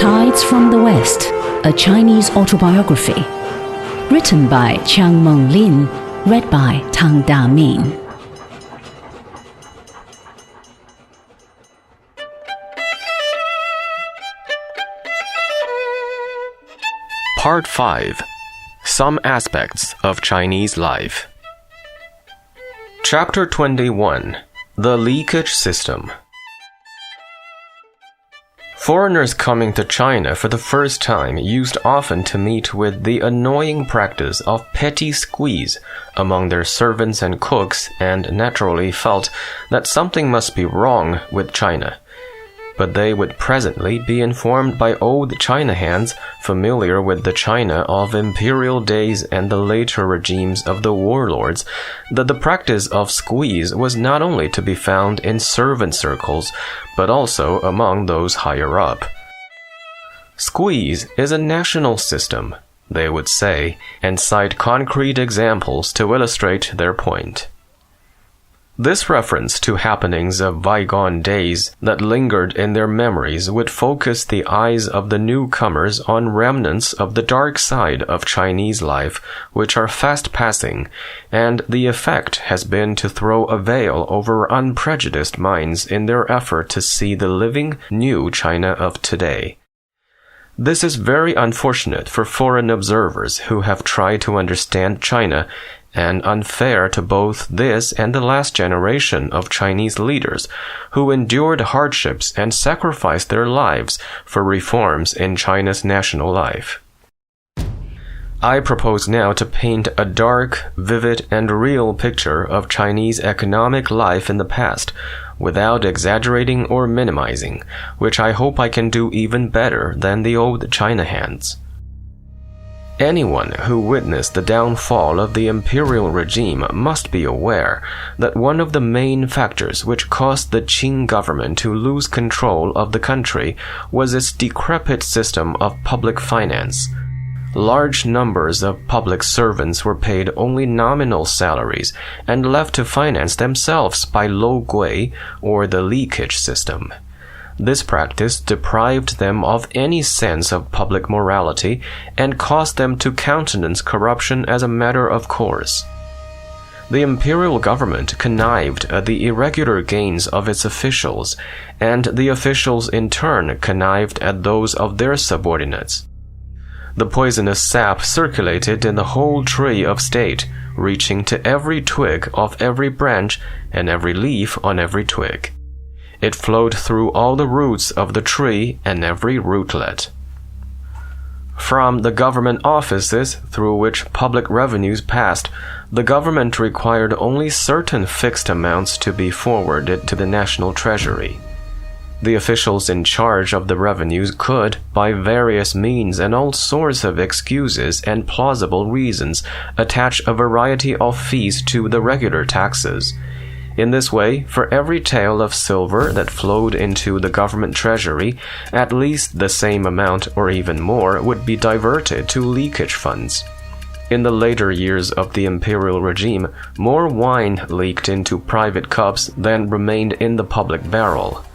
Tides from the West, a Chinese autobiography. Written by Chiang Meng Lin, read by Tang Daming. Part 5. Some Aspects of Chinese Life. Chapter 21. The Leakage System. Foreigners coming to China for the first time used often to meet with the annoying practice of petty squeeze among their servants and cooks, and naturally felt that something must be wrong with China. But they would presently be informed by old China hands familiar with the China of imperial days and the later regimes of the warlords that the practice of squeeze was not only to be found in servant circles, but also among those higher up. Squeeze is a national system, they would say, and cite concrete examples to illustrate their point. This reference to happenings of bygone days that lingered in their memories would focus the eyes of the newcomers on remnants of the dark side of Chinese life which are fast passing, and the effect has been to throw a veil over unprejudiced minds in their effort to see the living, new China of today. This is very unfortunate for foreign observers who have tried to understand China, and unfair to both this and the last generation of Chinese leaders who endured hardships and sacrificed their lives for reforms in China's national life. I propose now to paint a dark, vivid, and real picture of Chinese economic life in the past, without exaggerating or minimizing, which I hope I can do even better than the old China hands. Anyone who witnessed the downfall of the imperial regime must be aware that one of the main factors which caused the Qing government to lose control of the country was its decrepit system of public finance. Large numbers of public servants were paid only nominal salaries and left to finance themselves by lo gui, or the leakage system. This practice deprived them of any sense of public morality and caused them to countenance corruption as a matter of course. The imperial government connived at the irregular gains of its officials, and the officials in turn connived at those of their subordinates. The poisonous sap circulated in the whole tree of state, reaching to every twig of every branch and every leaf on every twig. It flowed through all the roots of the tree and every rootlet. From the government offices through which public revenues passed, the government required only certain fixed amounts to be forwarded to the national treasury. The officials in charge of the revenues could, by various means and all sorts of excuses and plausible reasons, attach a variety of fees to the regular taxes. In this way, for every tael of silver that flowed into the government treasury, at least the same amount or even more would be diverted to leakage funds. In the later years of the imperial regime, more wine leaked into private cups than remained in the public barrel.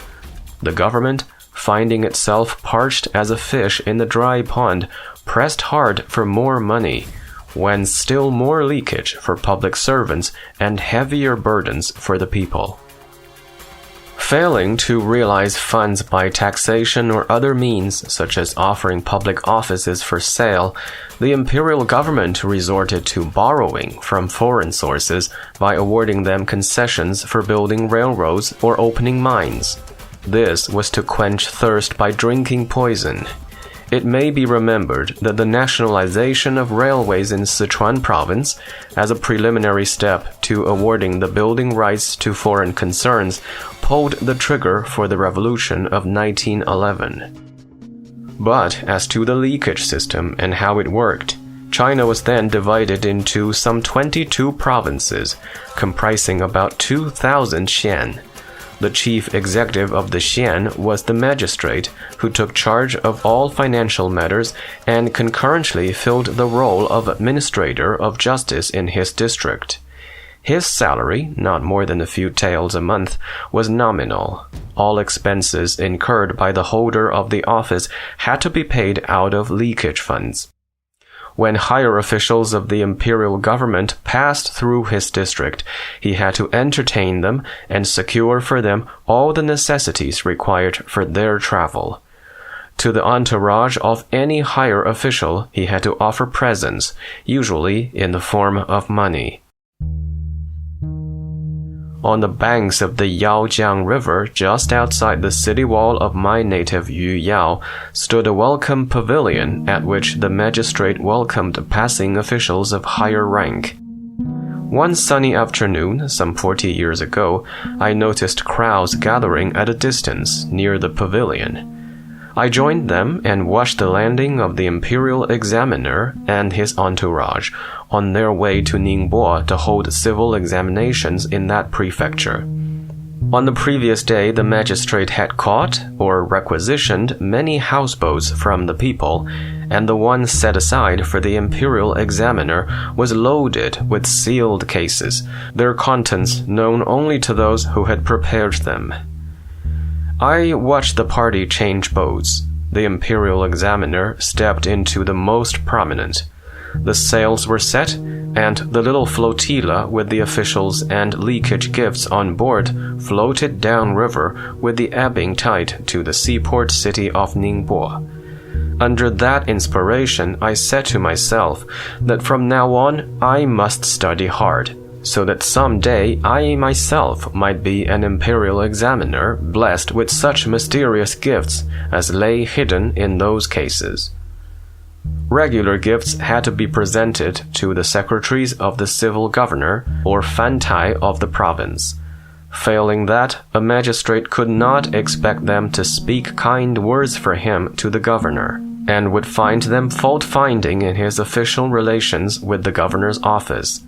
The government, finding itself parched as a fish in the dry pond, pressed hard for more money, when still more leakage for public servants and heavier burdens for the people. Failing to realize funds by taxation or other means, such as offering public offices for sale, the imperial government resorted to borrowing from foreign sources by awarding them concessions for building railroads or opening mines. This was to quench thirst by drinking poison. It may be remembered that the nationalization of railways in Sichuan province, as a preliminary step to awarding the building rights to foreign concerns, pulled the trigger for the revolution of 1911. But as to the leakage system and how it worked, China was then divided into some 22 provinces, comprising about 2,000 xian. The chief executive of the xian was the magistrate who took charge of all financial matters and concurrently filled the role of administrator of justice in his district. His salary, not more than a few taels a month, was nominal. all expenses incurred by the holder of the office had to be paid out of leakage funds. When higher officials of the imperial government passed through his district, he had to entertain them and secure for them all the necessities required for their travel. To the entourage of any higher official, he had to offer presents, usually in the form of money. On the banks of the Yaojiang River, just outside the city wall of my native Yuyao, stood a welcome pavilion at which the magistrate welcomed passing officials of higher rank. One sunny afternoon, some 40 years ago, I noticed crowds gathering at a distance near the pavilion. I joined them and watched the landing of the imperial examiner and his entourage on their way to Ningbo to hold civil examinations in that prefecture. On the previous day, the magistrate had caught or requisitioned many houseboats from the people, and the one set aside for the imperial examiner was loaded with sealed cases, their contents known only to those who had prepared them. I watched the party change boats. The imperial examiner stepped into the most prominent. The sails were set, and the little flotilla with the officials and leakage gifts on board floated downriver with the ebbing tide to the seaport city of Ningbo. Under that inspiration, I said to myself that from now on I must study hard, so that someday I myself might be an imperial examiner blessed with such mysterious gifts as lay hidden in those cases. Regular gifts had to be presented to the secretaries of the civil governor or fantai of the province. Failing that, a magistrate could not expect them to speak kind words for him to the governor, and would find them fault-finding in his official relations with the governor's office.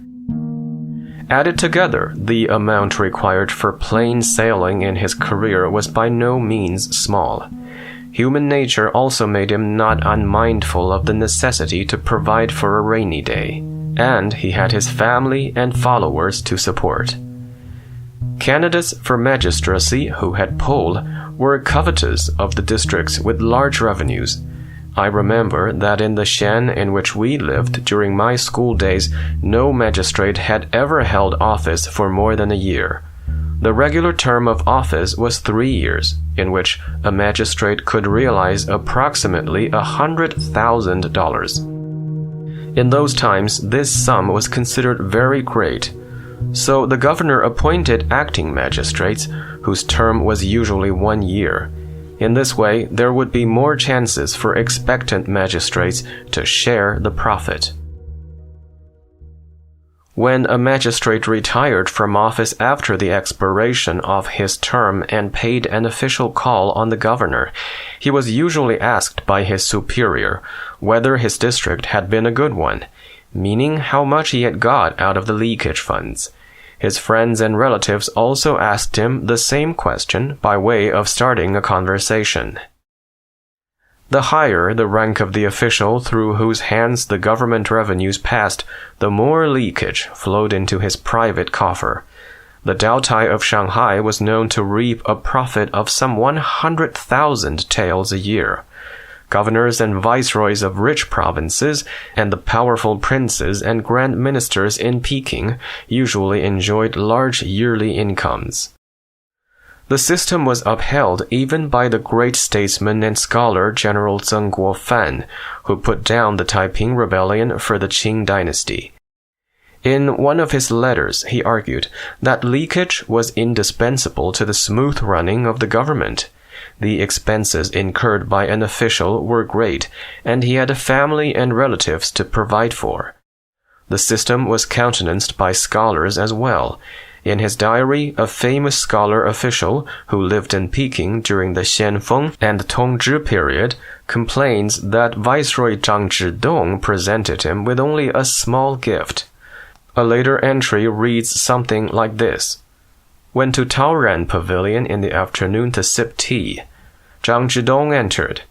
Added together, the amount required for plain sailing in his career was by no means small. Human nature also made him not unmindful of the necessity to provide for a rainy day, and he had his family and followers to support. Candidates for magistracy who had pull were covetous of the districts with large revenues. I remember that in the Shan in which we lived during my school days, no magistrate had ever held office for more than a year. The regular term of office was 3 years, in which a magistrate could realize approximately $100,000. In those times, this sum was considered very great. So the governor appointed acting magistrates, whose term was usually 1 year. In this way, there would be more chances for expectant magistrates to share the profit. When a magistrate retired from office after the expiration of his term and paid an official call on the governor, he was usually asked by his superior whether his district had been a good one, meaning how much he had got out of the leakage funds. His friends and relatives also asked him the same question by way of starting a conversation. The higher the rank of the official through whose hands the government revenues passed, the more leakage flowed into his private coffer. The Daotai of Shanghai was known to reap a profit of some 100,000 taels a year. Governors and viceroys of rich provinces and the powerful princes and grand ministers in Peking usually enjoyed large yearly incomes. The system was upheld even by the great statesman and scholar General Zheng Guofan, who put down the Taiping Rebellion for the Qing dynasty. In one of his letters, he argued that leakage was indispensable to the smooth running of the government. The expenses incurred by an official were great, and he had a family and relatives to provide for. The system was countenanced by scholars as well. In his diary, a famous scholar official who lived in Peking during the Xianfeng and Tongzhi period complains that Viceroy Zhang Zhidong presented him with only a small gift. A later entry reads something like this. Went to Taoran Pavilion in the afternoon to sip tea. Zhang Zhidong entered.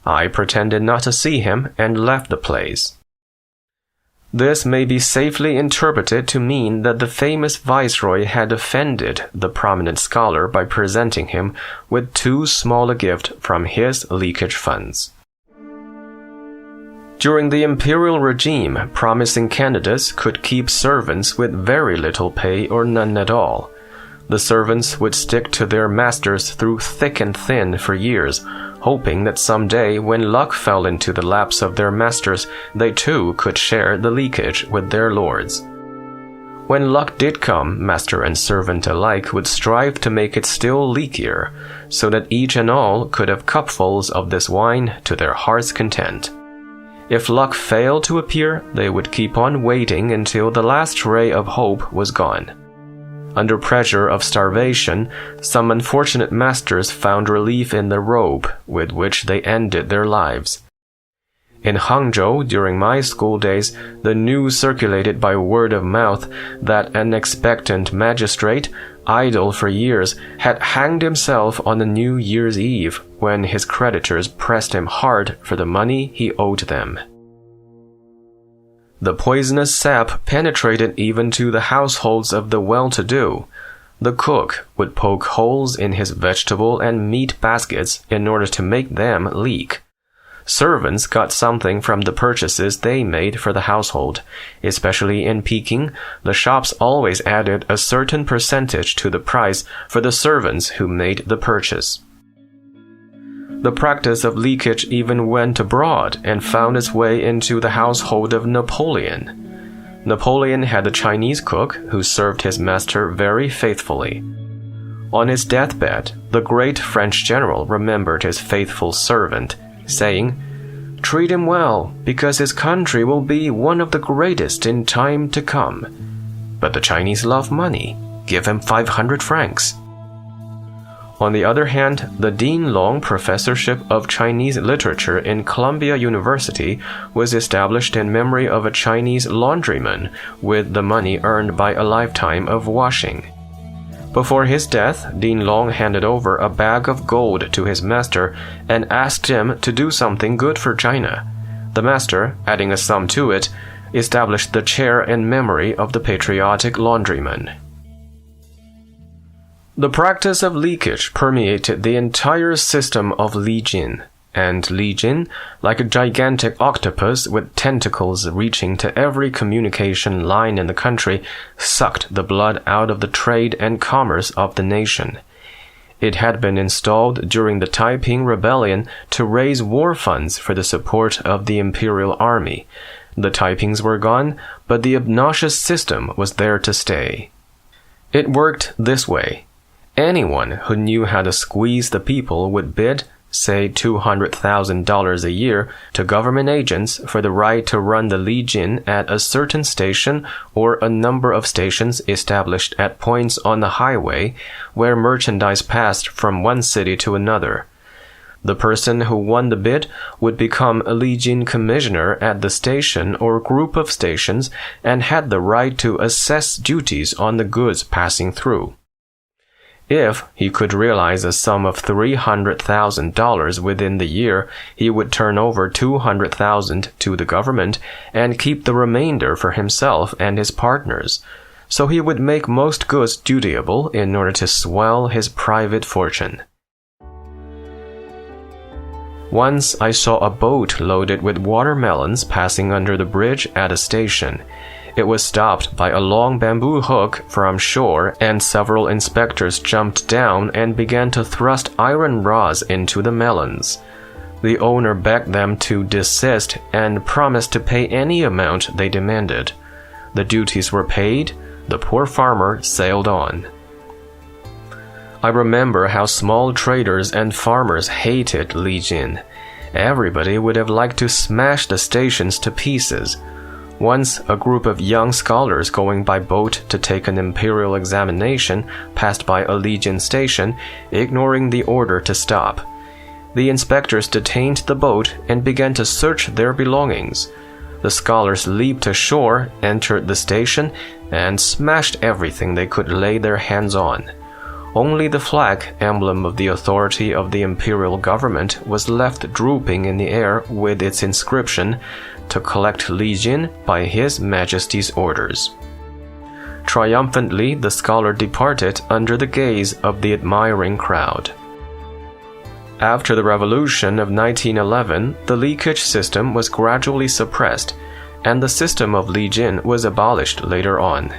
I pretended not to see him and left the place. This may be safely interpreted to mean that the famous viceroy had offended the prominent scholar by presenting him with too small a gift from his leakage funds. During the imperial regime, promising candidates could keep servants with very little pay or none at all. The servants would stick to their masters through thick and thin for years, hoping that someday, when luck fell into the laps of their masters, they too could share the leakage with their lords. When luck did come, master and servant alike would strive to make it still leakier, so that each and all could have cupfuls of this wine to their heart's content. If luck failed to appear, they would keep on waiting until the last ray of hope was gone. Under pressure of starvation, some unfortunate masters found relief in the robe with which they ended their lives. In Hangzhou, during my school days, the news circulated by word of mouth that an expectant magistrate, idle for years, had hanged himself on the New Year's Eve when his creditors pressed him hard for the money he owed them. The poisonous sap penetrated even to the households of the well-to-do. The cook would poke holes in his vegetable and meat baskets in order to make them leak. Servants got something from the purchases they made for the household. Especially in Peking, the shops always added a certain percentage to the price for the servants who made the purchase. The practice of leakage even went abroad and found its way into the household of Napoleon. Napoleon had a Chinese cook who served his master very faithfully. On his deathbed, the great French general remembered his faithful servant, saying, "Treat him well, because his country will be one of the greatest in time to come. But the Chinese love money. Give him 500 francs. On the other hand, the Dean Long Professorship of Chinese Literature in Columbia University was established in memory of a Chinese laundryman with the money earned by a lifetime of washing. Before his death, Dean Long handed over a bag of gold to his master and asked him to do something good for China. The master, adding a sum to it, established the chair in memory of the patriotic laundryman. The practice of leakage permeated the entire system of Li Jin, and Li Jin, like a gigantic octopus with tentacles reaching to every communication line in the country, sucked the blood out of the trade and commerce of the nation. It had been installed during the Taiping Rebellion to raise war funds for the support of the imperial army. The Taipings were gone, but the obnoxious system was there to stay. It worked this way. Anyone who knew how to squeeze the people would bid, say $200,000 a year, to government agents for the right to run the Li Jin at a certain station or a number of stations established at points on the highway where merchandise passed from one city to another. The person who won the bid would become a Li Jin commissioner at the station or group of stations and had the right to assess duties on the goods passing through. If he could realize a sum of $300,000 within the year, he would turn over $200,000 to the government and keep the remainder for himself and his partners. So he would make most goods dutiable in order to swell his private fortune. Once I saw a boat loaded with watermelons passing under the bridge at a station. It was stopped by a long bamboo hook from shore, and several inspectors jumped down and began to thrust iron rods into the melons. The owner begged them to desist and promised to pay any amount they demanded. The duties were paid. The poor farmer sailed on. I remember how small traders and farmers hated Li Jin. Everybody would have liked to smash the stations to pieces. Once, a group of young scholars going by boat to take an imperial examination passed by a Li Jin station, ignoring the order to stop. The inspectors detained the boat and began to search their belongings. The scholars leaped ashore, entered the station, and smashed everything they could lay their hands on. Only the flag, emblem of the authority of the imperial government, was left drooping in the air with its inscription, to collect Li Jin by His Majesty's orders. Triumphantly, the scholar departed under the gaze of the admiring crowd. After the revolution of 1911, the leakage system was gradually suppressed, and the system of Li Jin was abolished later on.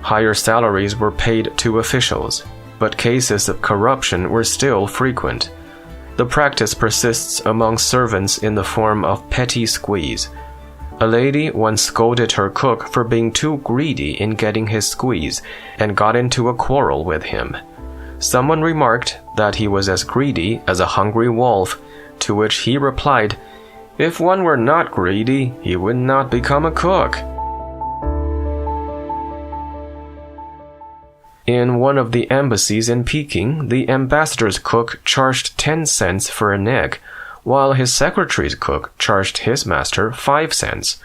Higher salaries were paid to officials, but cases of corruption were still frequent. The practice persists among servants in the form of petty squeeze. A lady once scolded her cook for being too greedy in getting his squeeze and got into a quarrel with him. Someone remarked that he was as greedy as a hungry wolf, to which he replied, "If one were not greedy, he would not become a cook." In one of the embassies in Peking, the ambassador's cook charged 10 cents for an egg, while his secretary's cook charged his master 5 cents.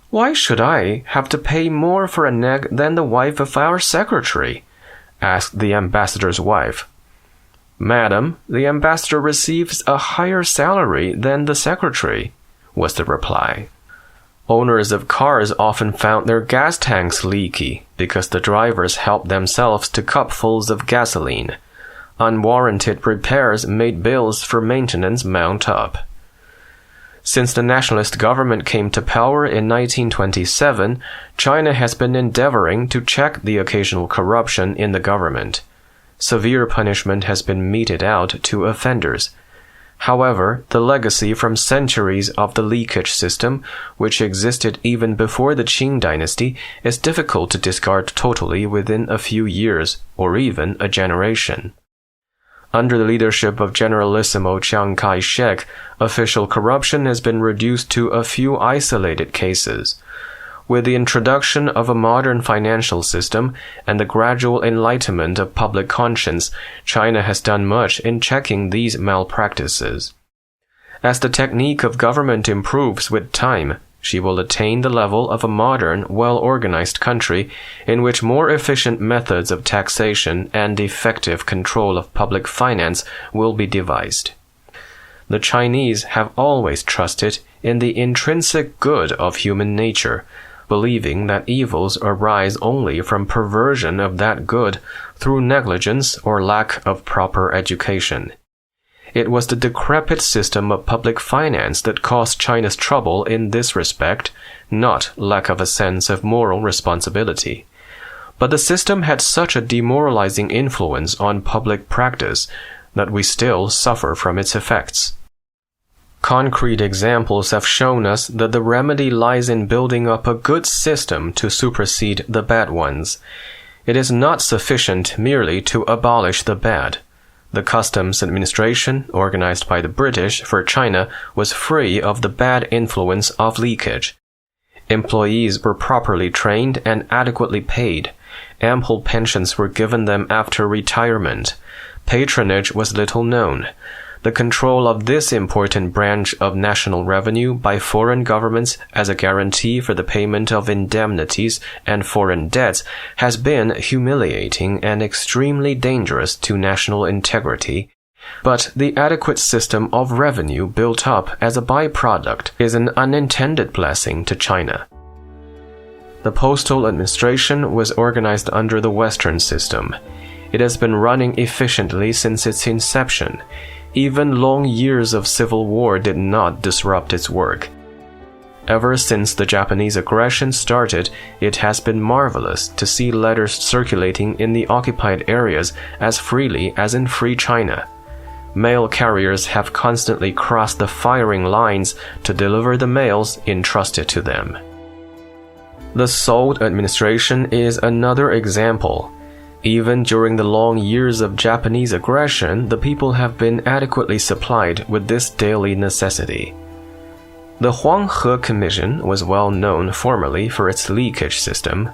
"Why should I have to pay more for an egg than the wife of our secretary?" asked the ambassador's wife. "Madam, the ambassador receives a higher salary than the secretary," was the reply. Owners of cars often found their gas tanks leaky because the drivers helped themselves to cupfuls of gasoline. Unwarranted repairs made bills for maintenance mount up. Since the nationalist government came to power in 1927, China has been endeavoring to check the occasional corruption in the government. Severe punishment has been meted out to offenders. However, the legacy from centuries of the leakage system, which existed even before the Qing dynasty, is difficult to discard totally within a few years or even a generation. Under the leadership of Generalissimo Chiang Kai-shek, official corruption has been reduced to a few isolated cases. With the introduction of a modern financial system and the gradual enlightenment of public conscience, China has done much in checking these malpractices. As the technique of government improves with time, she will attain the level of a modern, well-organized country in which more efficient methods of taxation and effective control of public finance will be devised. The Chinese have always trusted in the intrinsic good of human nature, believing that evils arise only from perversion of that good through negligence or lack of proper education. It was the decrepit system of public finance that caused China's trouble in this respect, not lack of a sense of moral responsibility. But the system had such a demoralizing influence on public practice that we still suffer from its effects. Concrete examples have shown us that the remedy lies in building up a good system to supersede the bad ones. It is not sufficient merely to abolish the bad. The customs administration, organized by the British for China, was free of the bad influence of leakage. Employees were properly trained and adequately paid. Ample pensions were given them after retirement. Patronage was little known. The control of this important branch of national revenue by foreign governments as a guarantee for the payment of indemnities and foreign debts has been humiliating and extremely dangerous to national integrity. But the adequate system of revenue built up as a byproduct is an unintended blessing to China. The postal administration was organized under the Western system. It has been running efficiently since its inception. Even long years of civil war did not disrupt its work. Ever since the Japanese aggression started, it has been marvelous to see letters circulating in the occupied areas as freely as in Free China. Mail carriers have constantly crossed the firing lines to deliver the mails entrusted to them. The Salt administration is another example. Even during the long years of Japanese aggression, the people have been adequately supplied with this daily necessity. The Huanghe Commission was well known formerly for its leakage system.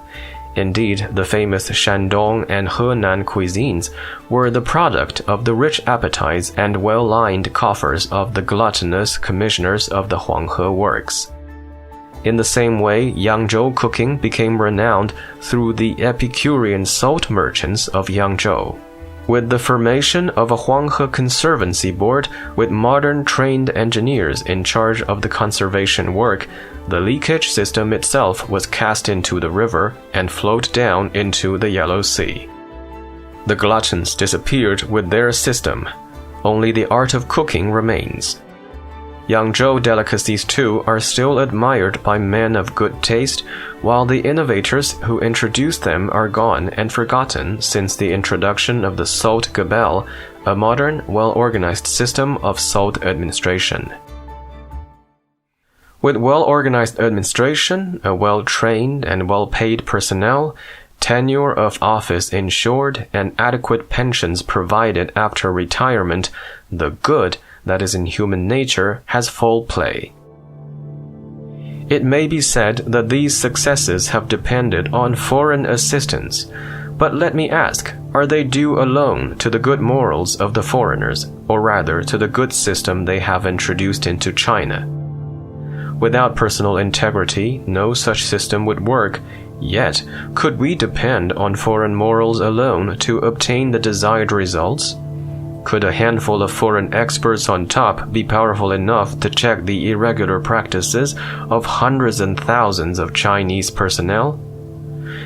Indeed, the famous Shandong and Henan cuisines were the product of the rich appetites and well-lined coffers of the gluttonous commissioners of the Huanghe works. In the same way, Yangzhou cooking became renowned through the Epicurean salt merchants of Yangzhou. With the formation of a Huanghe Conservancy Board with modern trained engineers in charge of the conservation work, the leakage system itself was cast into the river and flowed down into the Yellow Sea. The gluttons disappeared with their system. Only the art of cooking remains. Yangzhou delicacies too are still admired by men of good taste, while the innovators who introduced them are gone and forgotten since the introduction of the salt gabelle, a modern, well-organized system of salt administration. With well-organized administration, a well-trained and well-paid personnel, tenure of office ensured, and adequate pensions provided after retirement, the good that is in human nature has full play. It may be said that these successes have depended on foreign assistance, but let me ask, are they due alone to the good morals of the foreigners, or rather to the good system they have introduced into China? Without personal integrity, no such system would work. Yet, could we depend on foreign morals alone to obtain the desired results? Could a handful of foreign experts on top be powerful enough to check the irregular practices of hundreds and thousands of Chinese personnel?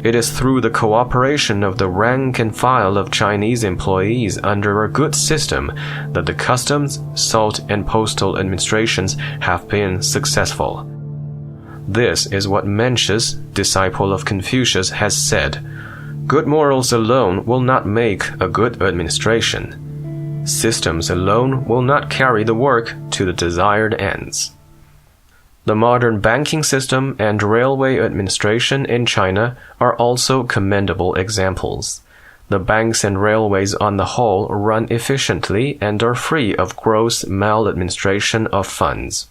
It is through the cooperation of the rank and file of Chinese employees under a good system that the customs, salt, and postal administrations have been successful. This is what Mencius, disciple of Confucius, has said. Good morals alone will not make a good administration. Systems alone will not carry the work to the desired ends. The modern banking system and railway administration in China are also commendable examples. The banks and railways on the whole run efficiently and are free of gross maladministration of funds.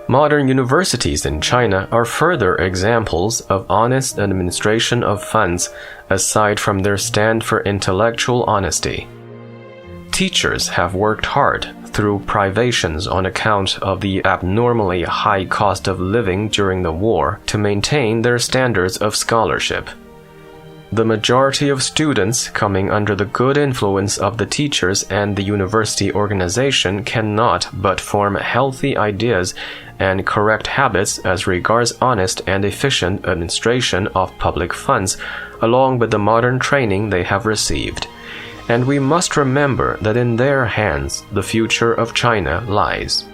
Modern universities in China are further examples of honest administration of funds, aside from their stand for intellectual honesty. Teachers have worked hard through privations on account of the abnormally high cost of living during the war to maintain their standards of scholarship. The majority of students coming under the good influence of the teachers and the university organization cannot but form healthy ideas and correct habits as regards honest and efficient administration of public funds, along with the modern training they have received. And we must remember that in their hands the future of China lies.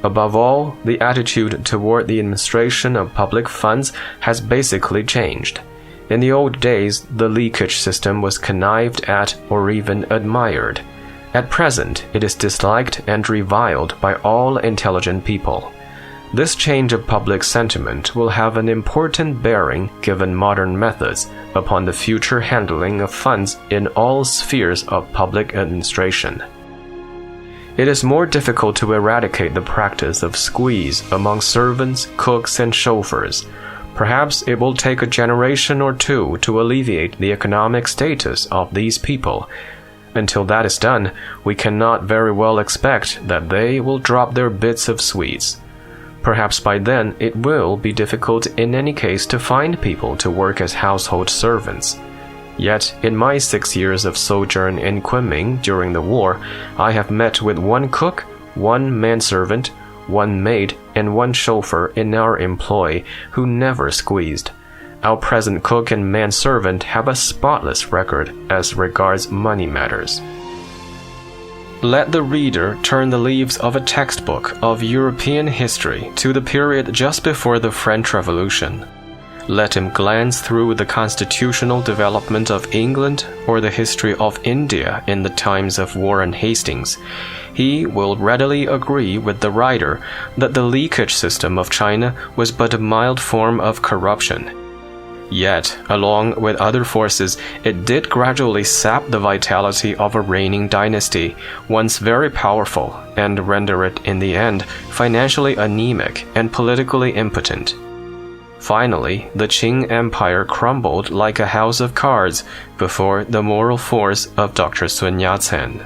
Above all, the attitude toward the administration of public funds has basically changed. In the old days, the leakage system was connived at or even admired. At present, it is disliked and reviled by all intelligent people. This change of public sentiment will have an important bearing, given modern methods, upon the future handling of funds in all spheres of public administration. It is more difficult to eradicate the practice of squeeze among servants, cooks, and chauffeurs. Perhaps it will take a generation or two to alleviate the economic status of these people. Until that is done, we cannot very well expect that they will drop their bits of sweets. Perhaps by then it will be difficult in any case to find people to work as household servants. Yet, in my 6 years of sojourn in Kunming during the war, I have met with one cook, one manservant, one maid, and one chauffeur in our employ who never squeezed. Our present cook and manservant have a spotless record as regards money matters. Let the reader turn the leaves of a textbook of European history to the period just before the French Revolution. Let him glance through the constitutional development of England or the history of India in the times of Warren Hastings. He will readily agree with the writer that the leakage system of China was but a mild form of corruption. Yet, along with other forces, it did gradually sap the vitality of a reigning dynasty, once very powerful, and render it, in the end, financially anemic and politically impotent. Finally, the Qing Empire crumbled like a house of cards before the moral force of Dr. Sun Yat-sen.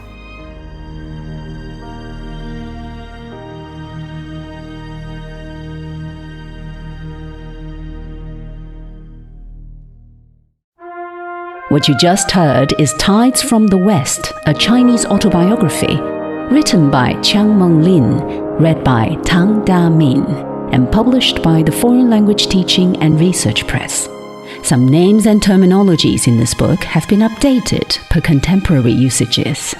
What you just heard is Tides from the West, a Chinese autobiography, written by Chiang Meng-lin, read by Tang Da-min, and published by the Foreign Language Teaching and Research Press. Some names and terminologies in this book have been updated per contemporary usages.